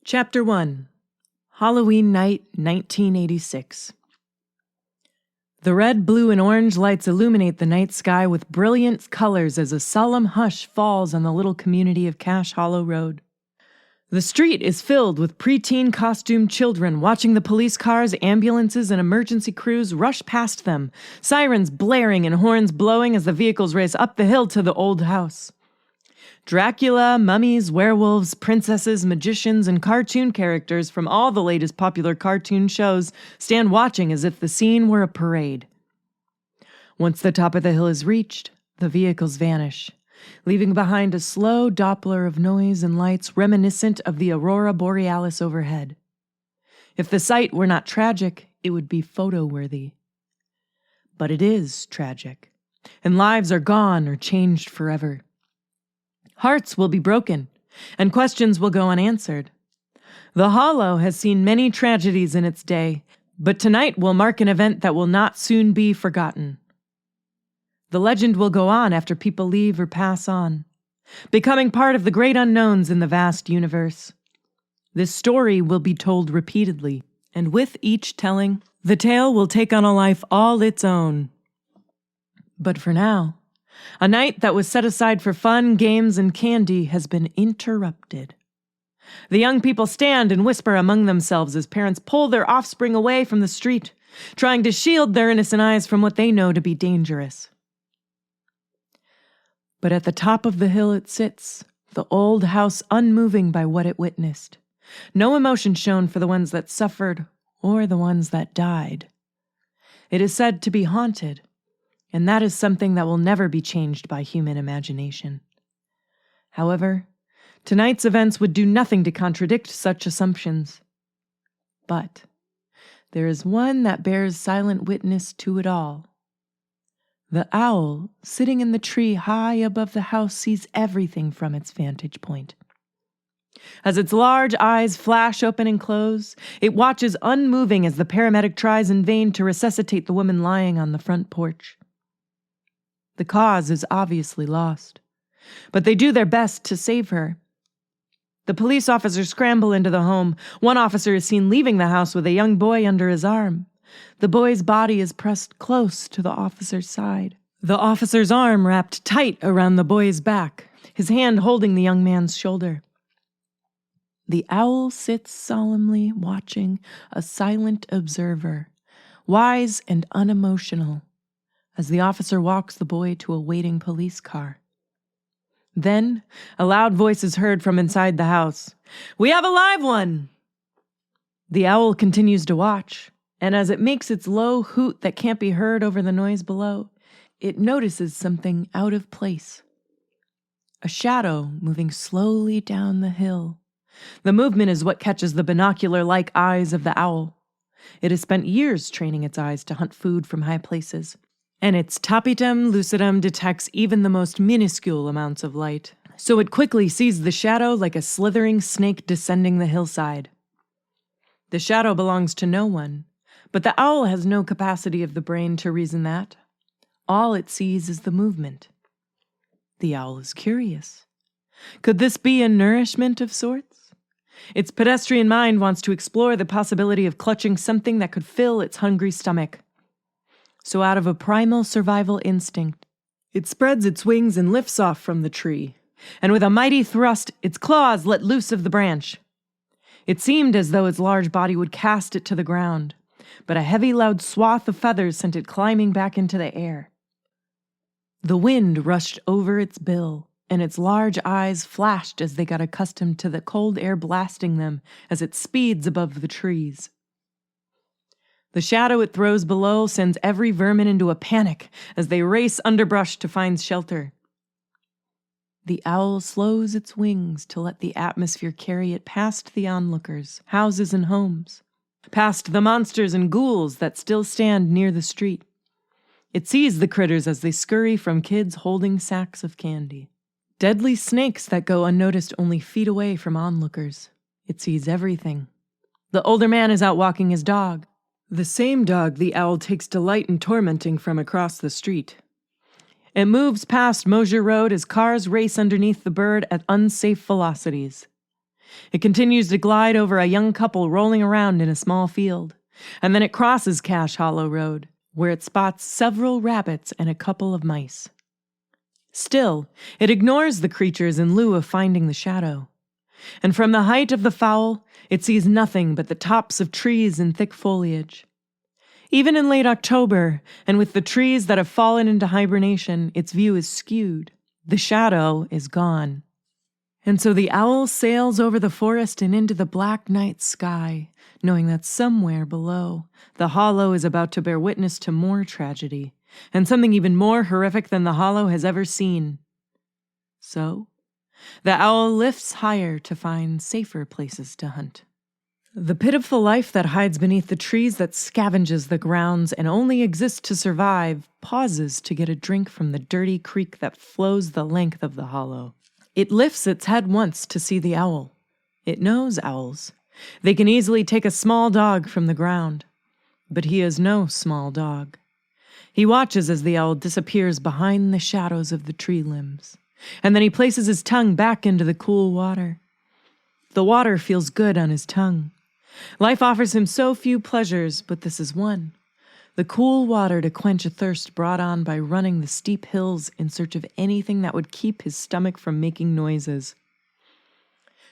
Chapter 1. Halloween Night, 1986. The red, blue, and orange lights illuminate the night sky with brilliant colors as a solemn hush falls on the little community of Cache Hollow Road. The street is filled with preteen costumed children watching the police cars, ambulances, and emergency crews rush past them, sirens blaring and horns blowing as the vehicles race up the hill to the old house. Dracula, mummies, werewolves, princesses, magicians, and cartoon characters from all the latest popular cartoon shows stand watching as if the scene were a parade. Once the top of the hill is reached, the vehicles vanish, leaving behind a slow Doppler of noise and lights reminiscent of the aurora borealis overhead. If the sight were not tragic, it would be photo-worthy. But it is tragic, and lives are gone or changed forever. Hearts will be broken, and questions will go unanswered. The Hollow has seen many tragedies in its day, but tonight will mark an event that will not soon be forgotten. The legend will go on after people leave or pass on, becoming part of the great unknowns in the vast universe. This story will be told repeatedly, and with each telling, the tale will take on a life all its own. But for now, a night that was set aside for fun, games, and candy has been interrupted. The young people stand and whisper among themselves as parents pull their offspring away from the street, trying to shield their innocent eyes from what they know to be dangerous. But at the top of the hill it sits, the old house unmoving by what it witnessed. No emotion shown for the ones that suffered or the ones that died. It is said to be haunted, and that is something that will never be changed by human imagination. However, tonight's events would do nothing to contradict such assumptions. But there is one that bears silent witness to it all. The owl, sitting in the tree high above the house, sees everything from its vantage point. As its large eyes flash open and close, it watches unmoving as the paramedic tries in vain to resuscitate the woman lying on the front porch. The cause is obviously lost, but they do their best to save her. The police officers scramble into the home. One officer is seen leaving the house with a young boy under his arm. The boy's body is pressed close to the officer's side. The officer's arm wrapped tight around the boy's back, his hand holding the young man's shoulder. The owl sits solemnly watching, a silent observer, wise and unemotional, as the officer walks the boy to a waiting police car. Then, a loud voice is heard from inside the house. "We have a live one!" The owl continues to watch, and as it makes its low hoot that can't be heard over the noise below, it notices something out of place. A shadow moving slowly down the hill. The movement is what catches the binocular-like eyes of the owl. It has spent years training its eyes to hunt food from high places, and its tapetum lucidum detects even the most minuscule amounts of light, so it quickly sees the shadow like a slithering snake descending the hillside. The shadow belongs to no one, but the owl has no capacity of the brain to reason that. All it sees is the movement. The owl is curious. Could this be a nourishment of sorts? Its pedestrian mind wants to explore the possibility of clutching something that could fill its hungry stomach. So out of a primal survival instinct, it spreads its wings and lifts off from the tree, and with a mighty thrust, its claws let loose of the branch. It seemed as though its large body would cast it to the ground, but a heavy, loud swath of feathers sent it climbing back into the air. The wind rushed over its bill, and its large eyes flashed as they got accustomed to the cold air blasting them as it speeds above the trees. The shadow it throws below sends every vermin into a panic as they race underbrush to find shelter. The owl slows its wings to let the atmosphere carry it past the onlookers, houses and homes, past the monsters and ghouls that still stand near the street. It sees the critters as they scurry from kids holding sacks of candy. Deadly snakes that go unnoticed only feet away from onlookers. It sees everything. The older man is out walking his dog. The same dog the owl takes delight in tormenting from across the street. It moves past Mosier Road as cars race underneath the bird at unsafe velocities. It continues to glide over a young couple rolling around in a small field, and then it crosses Cache Hollow Road, where it spots several rabbits and a couple of mice. Still, it ignores the creatures in lieu of finding the shadow. And from the height of the fowl, it sees nothing but the tops of trees and thick foliage. Even in late October, and with the trees that have fallen into hibernation, its view is skewed. The shadow is gone. And so the owl sails over the forest and into the black night sky, knowing that somewhere below, the hollow is about to bear witness to more tragedy, and something even more horrific than the hollow has ever seen. So, the owl lifts higher to find safer places to hunt. The pitiful life that hides beneath the trees that scavenges the grounds and only exists to survive pauses to get a drink from the dirty creek that flows the length of the hollow. It lifts its head once to see the owl. It knows owls. They can easily take a small dog from the ground. But he is no small dog. He watches as the owl disappears behind the shadows of the tree limbs, and then he places his tongue back into the cool water. The water feels good on his tongue. Life offers him so few pleasures, but this is one. The cool water to quench a thirst brought on by running the steep hills in search of anything that would keep his stomach from making noises.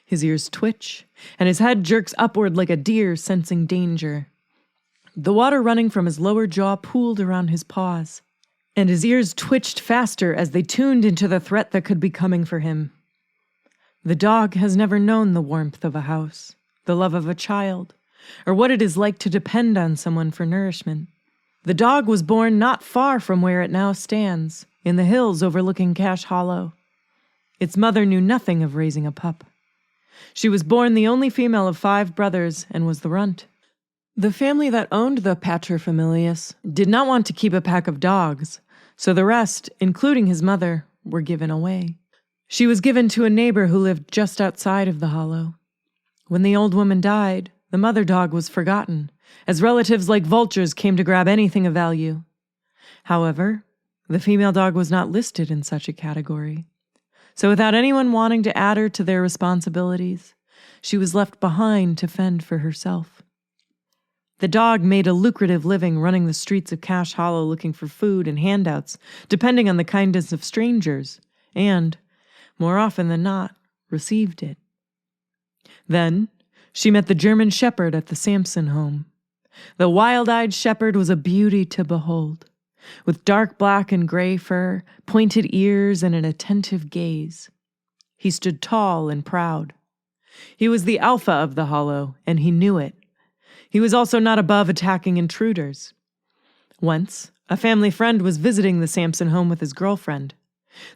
His ears twitch, and his head jerks upward like a deer sensing danger. The water running from his lower jaw pooled around his paws, and his ears twitched faster as they tuned into the threat that could be coming for him. The dog has never known the warmth of a house, the love of a child, or what it is like to depend on someone for nourishment. The dog was born not far from where it now stands, in the hills overlooking Cache Hollow. Its mother knew nothing of raising a pup. She was born the only female of 5 brothers and was the runt. The family that owned the paterfamilias did not want to keep a pack of dogs, so the rest, including his mother, were given away. She was given to a neighbor who lived just outside of the hollow. When the old woman died, the mother dog was forgotten, as relatives like vultures came to grab anything of value. However, the female dog was not listed in such a category. So without anyone wanting to add her to their responsibilities, she was left behind to fend for herself. The dog made a lucrative living running the streets of Cache Hollow looking for food and handouts, depending on the kindness of strangers, and, more often than not, received it. Then, she met the German Shepherd at the Sampson home. The wild-eyed shepherd was a beauty to behold, with dark black and gray fur, pointed ears, and an attentive gaze. He stood tall and proud. He was the alpha of the hollow, and he knew it. He was also not above attacking intruders. Once, a family friend was visiting the Sampson home with his girlfriend.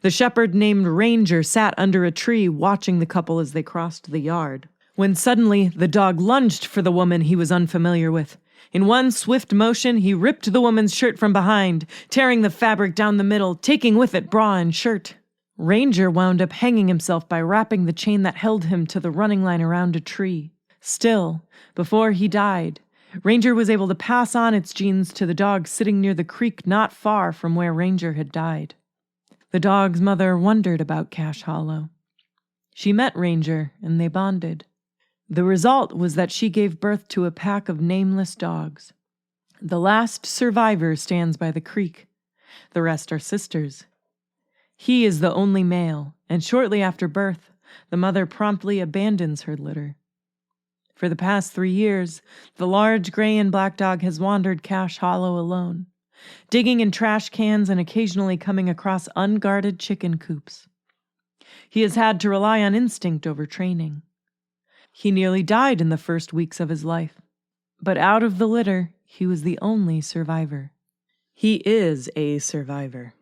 The shepherd named Ranger sat under a tree watching the couple as they crossed the yard, when suddenly the dog lunged for the woman he was unfamiliar with. In one swift motion, he ripped the woman's shirt from behind, tearing the fabric down the middle, taking with it bra and shirt. Ranger wound up hanging himself by wrapping the chain that held him to the running line around a tree. Still, before he died, Ranger was able to pass on its genes to the dog sitting near the creek not far from where Ranger had died. The dog's mother wondered about Cache Hollow. She met Ranger, and they bonded. The result was that she gave birth to a pack of nameless dogs. The last survivor stands by the creek. The rest are sisters. He is the only male, and shortly after birth, the mother promptly abandons her litter. For the past 3 years, the large gray and black dog has wandered Cache Hollow alone, digging in trash cans and occasionally coming across unguarded chicken coops. He has had to rely on instinct over training. He nearly died in the first weeks of his life, but out of the litter, he was the only survivor. He is a survivor.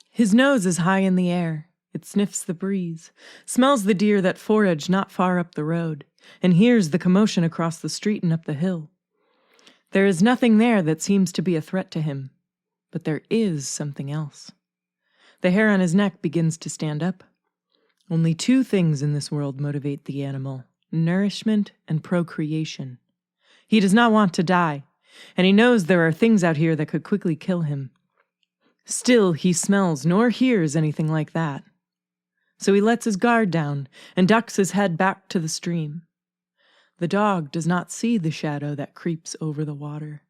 His nose is high in the air. It sniffs the breeze, smells the deer that forage not far up the road, and hears the commotion across the street and up the hill. There is nothing there that seems to be a threat to him, but there is something else. The hair on his neck begins to stand up. Only 2 things in this world motivate the animal: nourishment and procreation. He does not want to die, and he knows there are things out here that could quickly kill him. Still, he smells nor hears anything like that. So he lets his guard down and ducks his head back to the stream. The dog does not see the shadow that creeps over the water.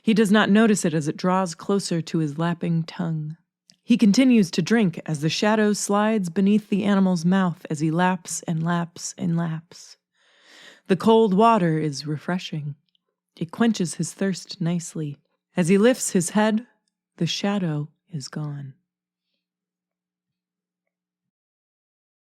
He does not notice it as it draws closer to his lapping tongue. He continues to drink as the shadow slides beneath the animal's mouth as he laps and laps and laps. The cold water is refreshing. It quenches his thirst nicely. As he lifts his head, the shadow is gone.